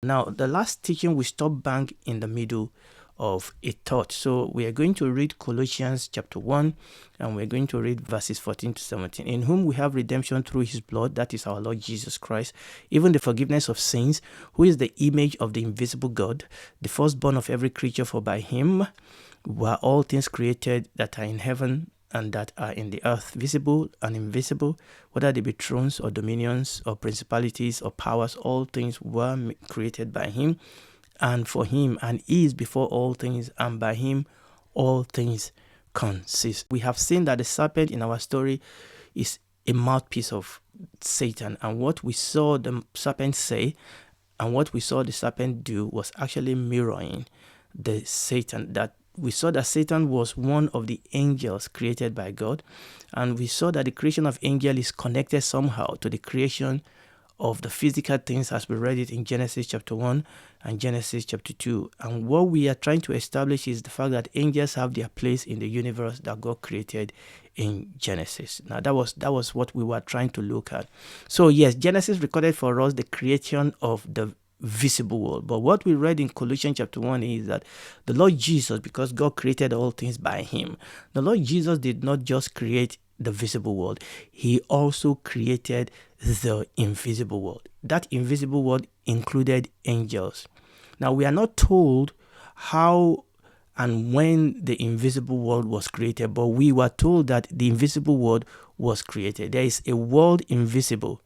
Now, the last teaching we stopped bang in the middle of a thought. So we are going to read Colossians chapter 1, and we're going to read verses 14 to 17. In whom we have redemption through his blood, that is our Lord Jesus Christ, even the forgiveness of sins, who is the image of the invisible God, the firstborn of every creature, for by him were all things created that are in heaven and that are in the earth, visible and invisible, whether they be thrones or dominions or principalities or powers, all things were created by him and for him, and he is before all things, and by him all things consist. We have seen that the serpent in our story is a mouthpiece of Satan, and what we saw the serpent say and what we saw the serpent do was actually mirroring the Satan. That we saw that Satan was one of the angels created by God, and we saw that the creation of angel is connected somehow to the creation of the physical things, as we read it in Genesis chapter 1 and Genesis chapter 2. And what we are trying to establish is the fact that angels have their place in the universe that God created in Genesis. Now, that was what we were trying to look at. So yes, Genesis recorded for us the creation of the visible world. But what we read in Colossians chapter 1 is that the Lord Jesus, because God created all things by him, the Lord Jesus did not just create the visible world, he also created the invisible world. That invisible world included angels. Now, we are not told how and when the invisible world was created, but we were told that the invisible world was created. There is a world invisible.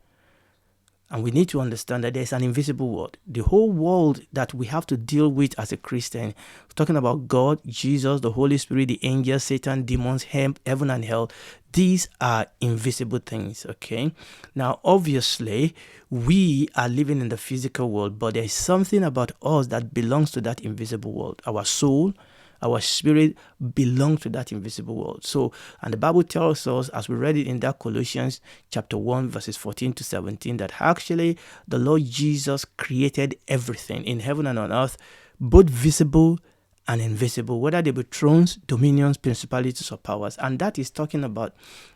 And we need to understand that there's an invisible world. The whole world that we have to deal with as a Christian, talking about God, Jesus, the Holy Spirit, the angels, Satan, demons, heaven and hell, these are invisible things, okay? Now, obviously, we are living in the physical world, but there's something about us that belongs to that invisible world. Our soul, our spirit belongs to that invisible world. So, and the Bible tells us, as we read it in that Colossians chapter 1, verses 14 to 17, that actually the Lord Jesus created everything in heaven and on earth, both visible and invisible, whether they be thrones, dominions, principalities, or powers. And that is talking about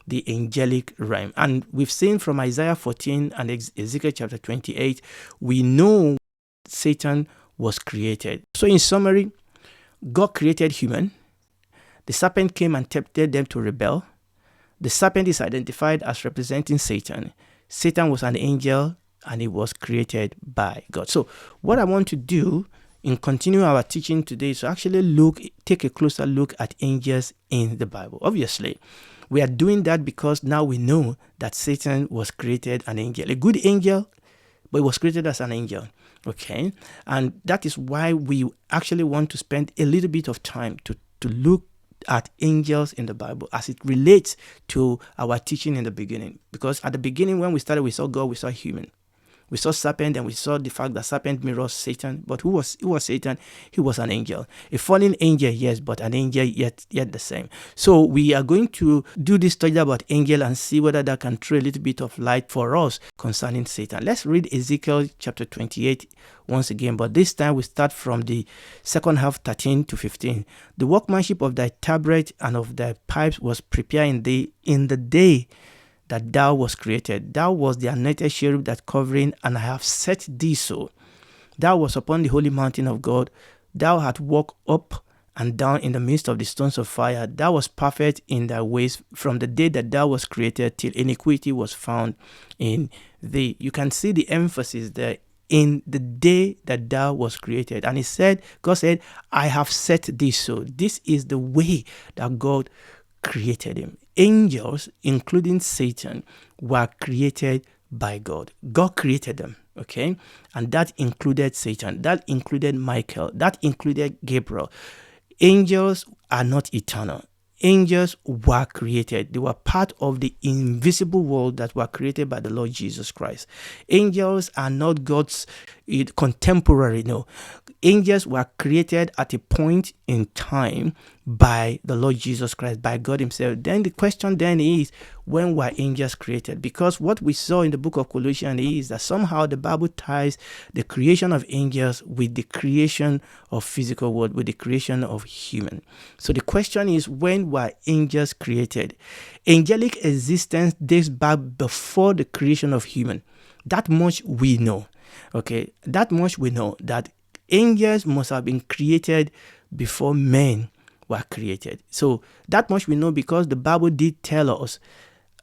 the angelic realm. And we've seen from Isaiah 14 and Ezekiel chapter 28, we know Satan was created. So in summary, God created human. The serpent came and tempted them to rebel. The serpent is identified as representing Satan. Satan was an angel and he was created by God. So what I want to do in continuing our teaching today is to actually take a closer look at angels in the Bible. Obviously, we are doing that because now we know that Satan was created an angel, a good angel, but he was created as an angel. Okay, and that is why we actually want to spend a little bit of time to look at angels in the Bible as it relates to our teaching in the beginning. Because at the beginning, when we started, we saw God, we saw human. We saw serpent, and we saw the fact that serpent mirrors Satan. But who was Satan? He was an angel. A fallen angel, yes, but an angel yet the same. So we are going to do this study about angel and see whether that can throw a little bit of light for us concerning Satan. Let's read Ezekiel chapter 28 once again, but this time we start from the second half, 13 to 15. The workmanship of thy tabret and of thy pipes was prepared in the day that thou was created. Thou was the anointed cherub that covering, and I have set thee so. Thou was upon the holy mountain of God. Thou hast walked up and down in the midst of the stones of fire. Thou was perfect in thy ways from the day that thou was created till iniquity was found in thee. You can see the emphasis there, in the day that thou was created. And God said, I have set thee so. This is the way that God created him. Angels, including Satan, were created by God. God created them, okay? And that included Satan. That included Michael. That included Gabriel. Angels are not eternal. Angels were created. They were part of the invisible world that were created by the Lord Jesus Christ. Angels are not God's contemporary, no. Angels were created at a point in time by the Lord Jesus Christ, by God himself. Then the question then is, when were angels created? Because what we saw in the book of Colossians is that somehow the Bible ties the creation of angels with the creation of physical world, with the creation of human. So the question is, when were angels created? Angelic existence dates back before the creation of human. That much we know. Okay, that much we know, that angels must have been created before men were created. So that much we know because the Bible did tell us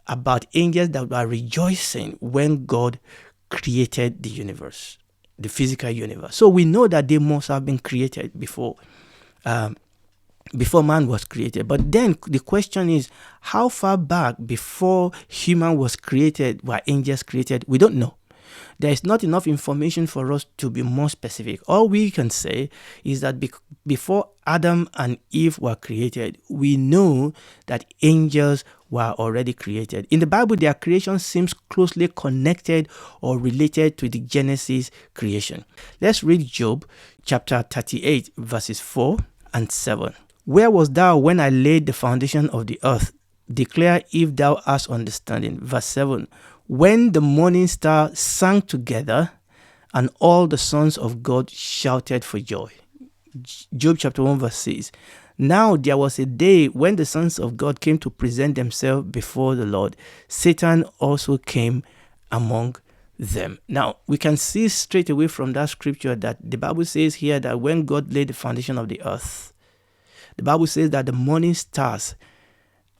about angels that were rejoicing when God created the universe, the physical universe. So we know that they must have been created before man was created. But then the question is, how far back before human was created were angels created? We don't know. There is not enough information for us to be more specific. All we can say is that before Adam and Eve were created, we know that angels were already created. In the Bible, their creation seems closely connected or related to the Genesis creation. Let's read Job chapter 38, verses 4 and 7. Where was thou when I laid the foundation of the earth? Declare if thou hast understanding. Verse 7. When the morning star sang together, and all the sons of God shouted for joy. Job chapter 1 verse 6. Now there was a day when the sons of God came to present themselves before the Lord. Satan also came among them. Now we can see straight away from that scripture that the Bible says here that when God laid the foundation of the earth, the Bible says that the morning stars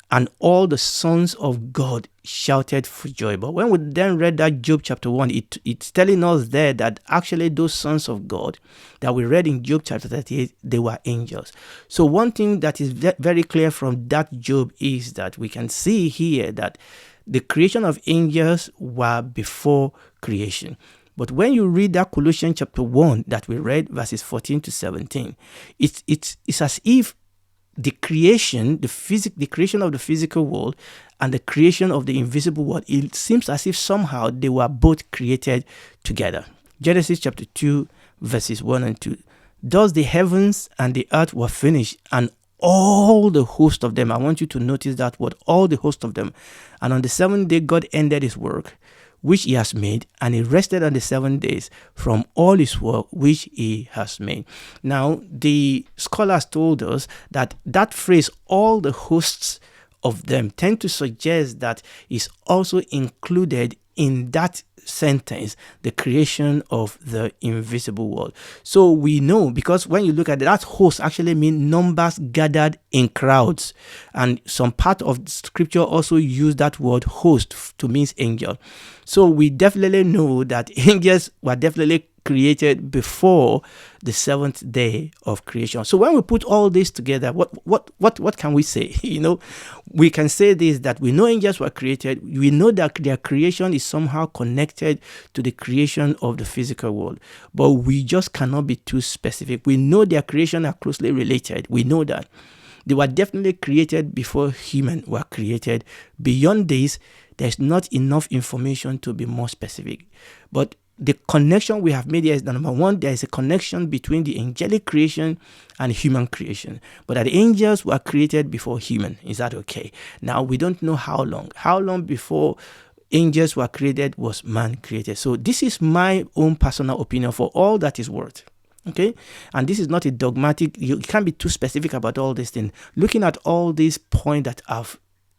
and all the sons of God shouted for joy. But when we then read that Job chapter 1, it's telling us there that actually those sons of God that we read in Job chapter 38, they were angels. So one thing that is very clear from that Job is that we can see here that the creation of angels were before creation. But when you read that Colossians chapter 1 that we read, verses 14 to 17, it's as if the creation, the creation of the physical world and the creation of the invisible world, it seems as if somehow they were both created together. Genesis chapter 2, verses 1 and 2. Thus the heavens and the earth were finished, and all the host of them. I want you to notice that word, all the host of them. And on the seventh day, God ended his work, which he has made, and he rested on the 7 days from all his work which he has made. Now, the scholars told us that that phrase, all the hosts of them, tend to suggest that is also included in that sentence, the creation of the invisible world. So we know, because when you look at it, that host actually means numbers gathered in crowds. And some part of scripture also use that word host to mean angel. So we definitely know that angels were definitely created before the seventh day of creation. So when we put all this together, what can we say? We can say this, that we know angels were created. We know that their creation is somehow connected to the creation of the physical world, but we just cannot be too specific. We know their creation are closely related. We know that they were definitely created before humans were created. Beyond this, there's not enough information to be more specific. But the connection we have made here is that, number one, there is a connection between the angelic creation and human creation. But that the angels were created before human. Is that okay? Now, we don't know how long. How long before angels were created was man created? So this is my own personal opinion for all that is worth. Okay? And this is not a dogmatic. You can't be too specific about all these things. Looking at all these points that I've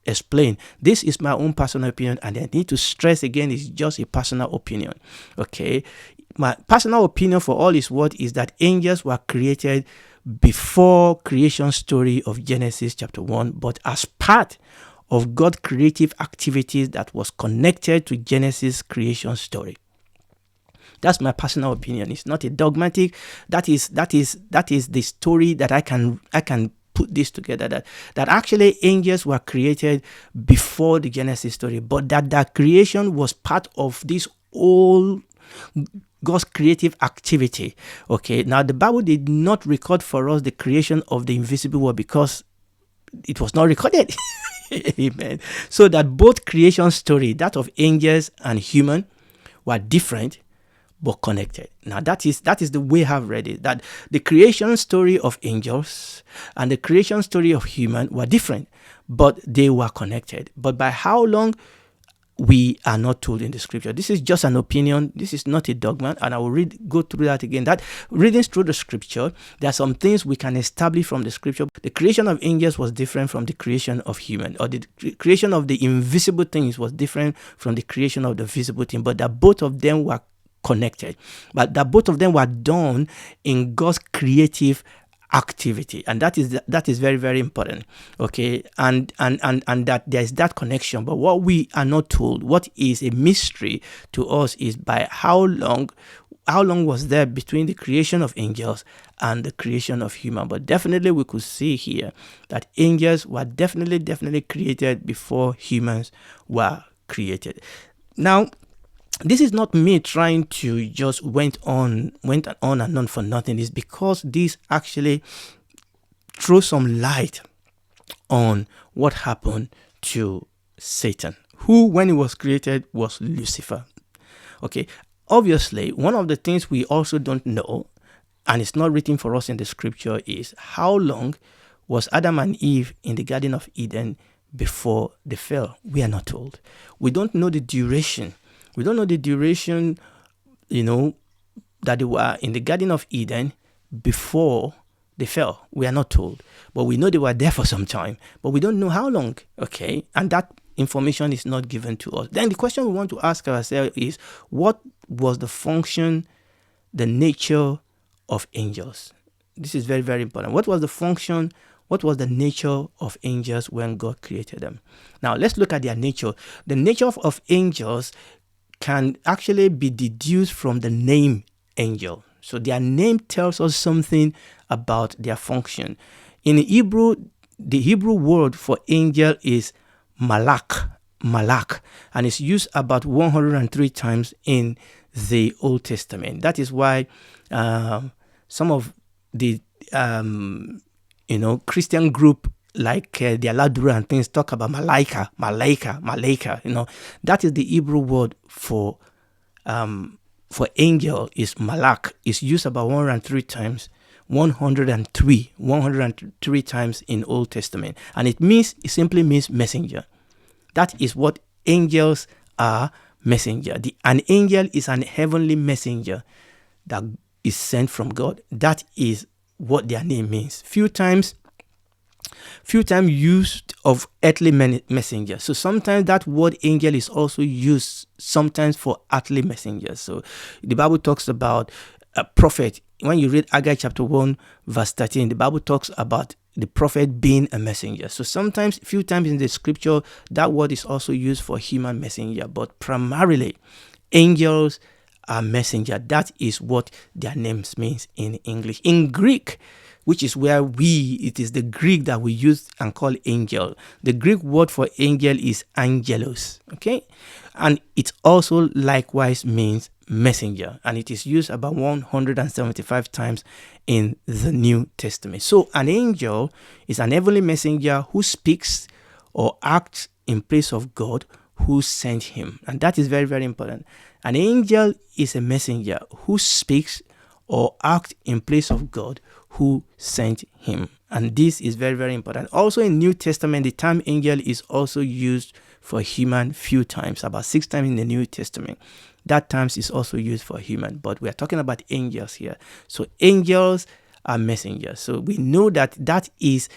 explain. This is my own personal opinion, and I need to stress again, it's just a personal opinion. Okay, my personal opinion for all is what is that angels were created before creation story of Genesis chapter 1, but as part of God's creative activities that was connected to Genesis creation story. That's my personal opinion. It's not a dogmatic. That is the story that I can put this together, that actually angels were created before the Genesis story, but that creation was part of this whole God's creative activity. Okay, now the Bible did not record for us the creation of the invisible world because it was not recorded. Amen. So that both creation story, that of angels and human, were different but connected. Now that is the way I've read it, that the creation story of angels and the creation story of human were different, but they were connected. But by how long, we are not told in the scripture. This is just an opinion. This is not a dogma, and I will go through that again. That reading through the scripture, there are some things we can establish from the scripture. The creation of angels was different from the creation of human, or the creation of the invisible things was different from the creation of the visible thing, but that both of them were connected, but that both of them were done in God's creative activity, and that is very, very important. Okay, and that there is that connection. But what we are not told, what is a mystery to us, is by how long was there between the creation of angels and the creation of human. But definitely we could see here that angels were definitely created before humans were created. Now, this is not me trying to just went on and on for nothing. It's because this actually throws some light on what happened to Satan, who, when he was created, was Lucifer. Okay, obviously, one of the things we also don't know, and it's not written for us in the scripture, is how long was Adam and Eve in the Garden of Eden before they fell. We are not told. We don't know the duration. We don't know the duration, that they were in the Garden of Eden before they fell. We are not told. But we know they were there for some time. But we don't know how long, okay? And that information is not given to us. Then the question we want to ask ourselves is, what was the function, the nature of angels? This is very, very important. What was the function? What was the nature of angels when God created them? Now, let's look at their nature. The nature of angels can actually be deduced from the name angel. So their name tells us something about their function. In Hebrew, the Hebrew word for angel is malak, and it's used about 103 times in the Old Testament. That is why some of the Christian group like the Aladura and things talk about malaika. That is the Hebrew word for angel is malak. It's used about 103 times, 103 times in Old Testament, and it simply means messenger. That is what angels are, messenger. An angel is an heavenly messenger that is sent from God. That is what their name means. Few times used of earthly messenger. So sometimes that word angel is also used sometimes for earthly messengers. So the Bible talks about a prophet. When you read Haggai chapter 1 verse 13, the Bible talks about the prophet being a messenger. So few times in the scripture, that word is also used for human messenger, but primarily angels are messenger. That is what their names means in English. In Greek, which is where it is the Greek that we use and call angel. The Greek word for angel is angelos, okay? And it also likewise means messenger, and it is used about 175 times in the New Testament. So an angel is an heavenly messenger who speaks or acts in place of God who sent him. And that is very, very important. An angel is a messenger who speaks or acts in place of God who sent him. And this is very, very important. Also in New Testament, the term angel is also used for human few times, about 6 times in the New Testament. That term is also used for human, but we are talking about angels here. So angels are messengers. So we know that is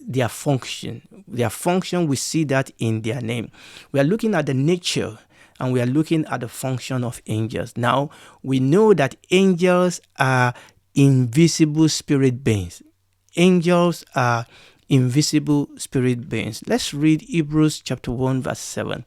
their function. Their function, we see that in their name. We are looking at the nature and we are looking at the function of angels. Now, we know that angels are invisible spirit beings. Angels are invisible spirit beings. Let's read Hebrews chapter 1 verse 7.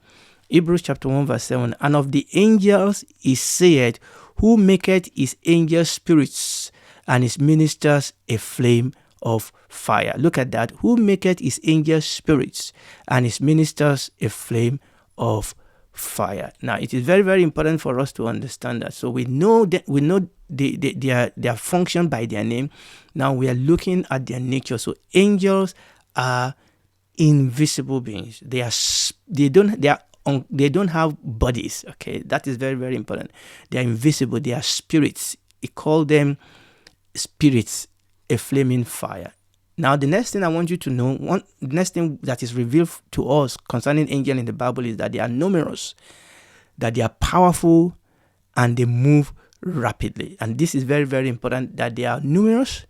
Hebrews chapter 1 verse 7. And of the angels he said, who maketh his angels spirits and his ministers a flame of fire. Look at that. Who maketh his angels spirits and his ministers a flame of fire. Now, it is very, very important for us to understand that. So we know their function by their name. Now we are looking at their nature. So angels are invisible beings. They don't have bodies. Okay, that is very, very important. They are invisible. They are spirits. He called them spirits, a flaming fire. Now, the next thing I want you to know, the next thing that is revealed to us concerning angels in the Bible is that they are numerous, that they are powerful, and they move rapidly. And this is very, very important, that they are numerous,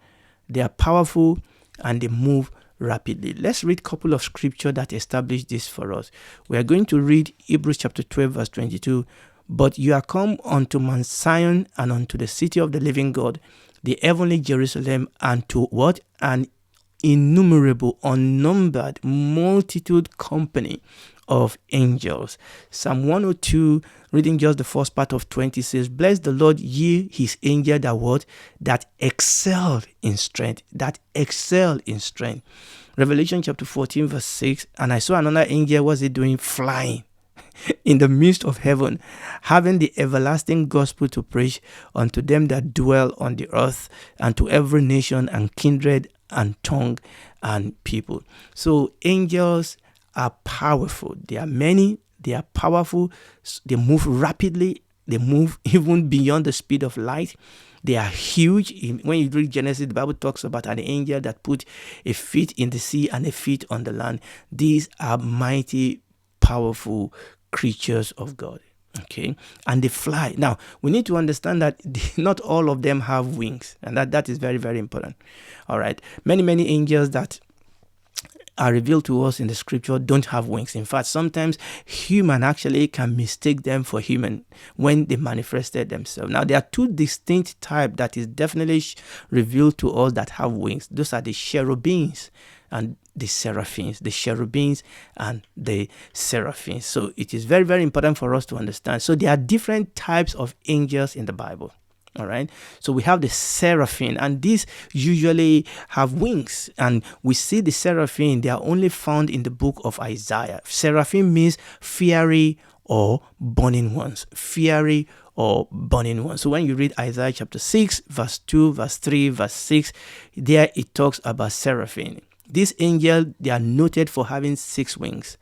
they are powerful, and they move rapidly. Let's read a couple of scripture that establish this for us. We are going to read Hebrews chapter 12 verse 22, But you are come unto Mount Zion, and unto the city of the living God, the heavenly Jerusalem, and to what? An innumerable, unnumbered multitude company of angels. Psalm 102, reading just the first part of 20, says, Bless the Lord, ye his angel that what? That excel in strength. That excel in strength. Revelation chapter 14, verse 6, and I saw another angel, what's he doing? Flying in the midst of heaven, having the everlasting gospel to preach unto them that dwell on the earth, and to every nation and kindred and tongue and people. So angels are powerful. They are many. They are powerful. They move rapidly. They move even beyond the speed of light. They are huge. When you read Genesis, the Bible talks about an angel that put a feet in the sea and a feet on the land. These are mighty, powerful creatures of God. Okay, and they fly. Now, we need to understand that not all of them have wings, and that is very, very important. All right, many angels that are revealed to us in the scripture don't have wings. In fact, sometimes human actually can mistake them for human when they manifested themselves. Now, there are two distinct types that is definitely revealed to us that have wings. Those are the cherubims and the seraphims, the cherubims and the seraphims. So it is very, very important for us to understand. So there are different types of angels in the Bible. All right. So we have the seraphim, and these usually have wings. And we see the seraphim, they are only found in the book of Isaiah. Seraphim means fiery or burning ones. Fiery or burning ones. So when you read Isaiah chapter 6, verse 2, verse 3, verse 6, there it talks about seraphim. These angels, they are noted for having 6 wings,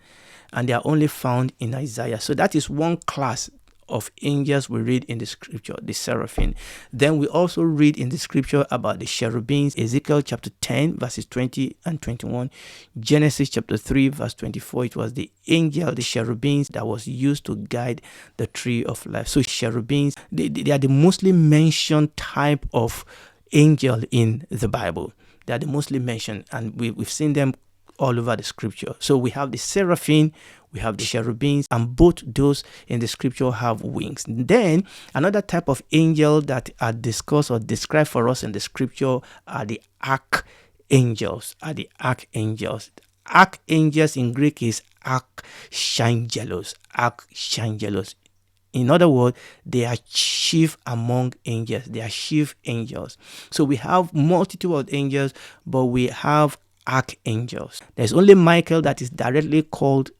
and they are only found in Isaiah. So that is one class of angels we read in the scripture, the seraphim. Then we also read in the scripture about the cherubims. Ezekiel chapter 10, verses 20 and 21. Genesis chapter 3, verse 24. It was the angel, the cherubims, that was used to guide the tree of life. So cherubims, they are the mostly mentioned type of angel in the Bible. They are the mostly mentioned, and we've seen them all over the scripture. So we have the seraphim, we have the cherubims, and both those in the scripture have wings. Then another type of angel that are discussed or described for us in the scripture are the archangels. Archangels in Greek is archangelos. In other words, they are chief among angels. They are chief angels. So we have multitude of angels, but we have archangels. There's only Michael that is directly called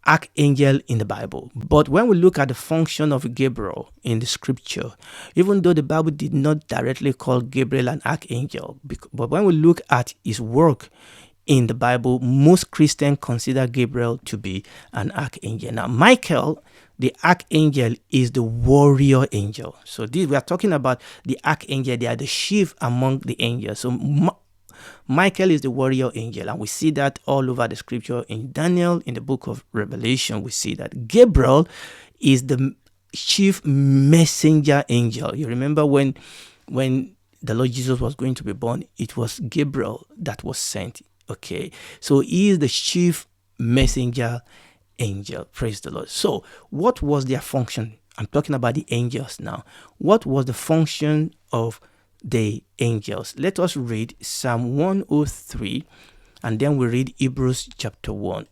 archangel in the Bible. But when we look at the function of Gabriel in the scripture, even though the Bible did not directly call Gabriel an archangel, but when we look at his work in the Bible, most Christians consider Gabriel to be an archangel. Now, Michael, the archangel, is the warrior angel. So we are talking about the archangel. They are the chief among the angels. So Michael is the warrior angel, and we see that all over the scripture. In Daniel, in the book of Revelation, we see that Gabriel is the chief messenger angel. You remember when the Lord Jesus was going to be born, it was Gabriel that was sent. Okay, so he is the chief messenger angel. Praise the Lord. So what was their function? I'm talking about the angels now. What was the function of the angels? Let us read Psalm 103, and then we read Hebrews chapter 1.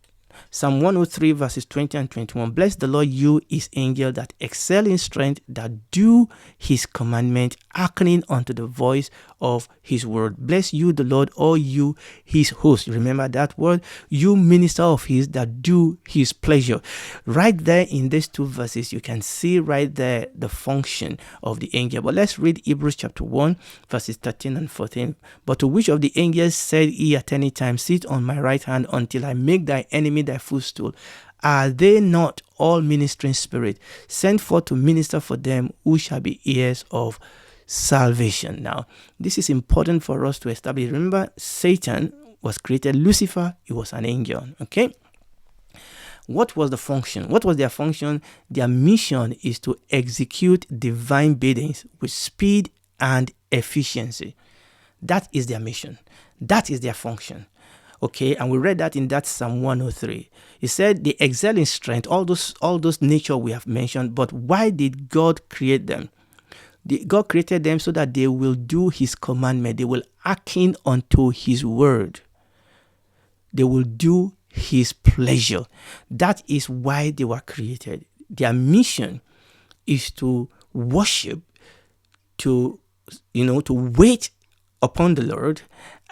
Psalm 103 verses 20 and 21. Bless the Lord, you his angel that excel in strength, that do his commandment, hearkening unto the voice of his word. Bless you the Lord, all you his host. Remember that word, you minister of his that do his pleasure. Right there in these 2 verses, you can see right there the function of the angel. But let's read Hebrews chapter 1 verses 13 and 14. But to which of the angels said he at any time, sit on my right hand until I make thy enemy thy footstool? Are they not all ministering spirit, sent forth to minister for them who shall be heirs of salvation? Now, this is important for us to establish. Remember, Satan was created. Lucifer, he was an angel. Okay. What was the function? What was their function? Their mission is to execute divine biddings with speed and efficiency. That is their mission. That is their function. Okay, and we read that in that Psalm 103. He said they excel in strength, all those nature we have mentioned. But why did God create them? God created them so that they will do his commandment. They will hearken unto his word. They will do his pleasure. That is why they were created. Their mission is to worship, to wait upon the Lord,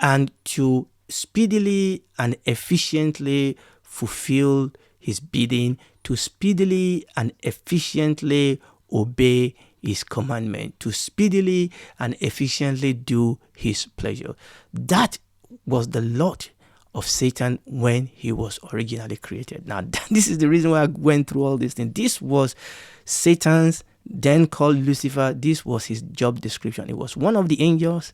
and to speedily and efficiently fulfill his bidding, to speedily and efficiently obey his commandment, to speedily and efficiently do his pleasure. That was the lot of Satan when he was originally created. Now, this is the reason why I went through all these things. This was Satan's, then called Lucifer. This was his job description. It was one of the angels.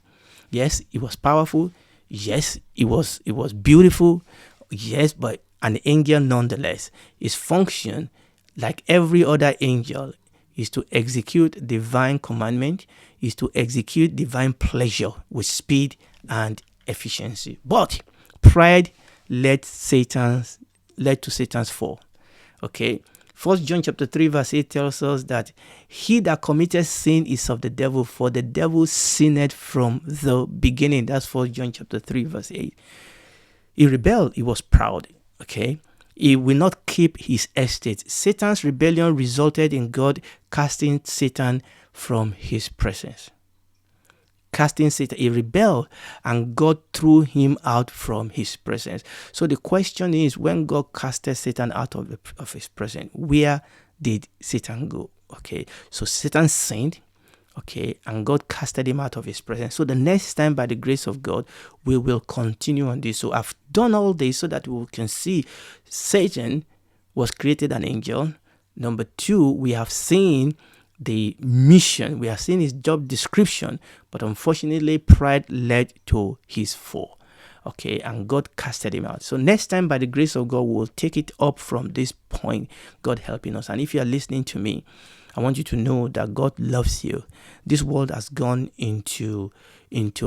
Yes, it was powerful. Yes, it was beautiful. Yes, but an angel nonetheless. His function, like every other angel, is to execute divine commandment, is to execute divine pleasure with speed and efficiency. But pride led to Satan's fall. Okay. 1 John chapter 3 verse 8 tells us that he that committed sin is of the devil, for the devil sinned from the beginning. That's 1 John chapter 3 verse 8. He rebelled. He was proud. Okay. He will not keep his estate. Satan's rebellion resulted in God casting Satan from his presence. Casting Satan, he rebelled, and God threw him out from his presence. So the question is, when God casted Satan out of his presence, where did Satan go? Okay, so Satan sinned, okay, and God casted him out of his presence. So the next time, by the grace of God, we will continue on this. So I've done all this so that we can see Satan was created an angel. Number 2, we have seen the mission, we have seen his job description, but unfortunately pride led to his fall. Okay, and God casted him out. So next time, by the grace of God, we'll take it up from this point, God helping us. And if you are listening to me, I want you to know that God loves you. This world has gone into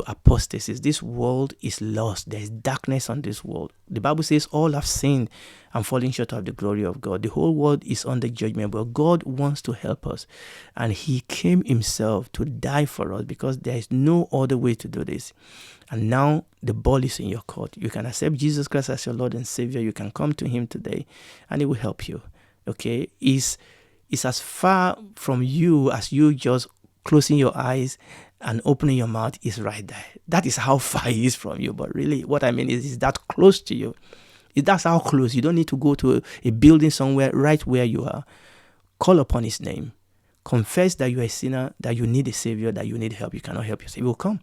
apostasy. This world is lost. There is darkness on this world. The Bible says all have sinned and fallen short of the glory of God. The whole world is under judgment, but God wants to help us. And he came himself to die for us, because there is no other way to do this. And now the ball is in your court. You can accept Jesus Christ as your Lord and Savior. You can come to him today, and he will help you. Okay? It's as far from you as you just closing your eyes and opening your mouth is right there. That is how far he is from you. But really, what I mean is that close to you. That's how close. You don't need to go to a building somewhere, right where you are. Call upon his name. Confess that you are a sinner, that you need a savior, that you need help. You cannot help yourself. He will come.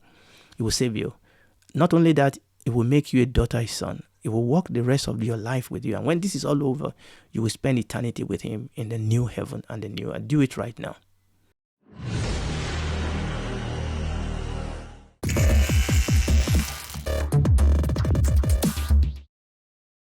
He will save you. Not only that, it will make you a daughter, a son. He will walk the rest of your life with you. And when this is all over, you will spend eternity with him in the new heaven and the new earth. Do it right now.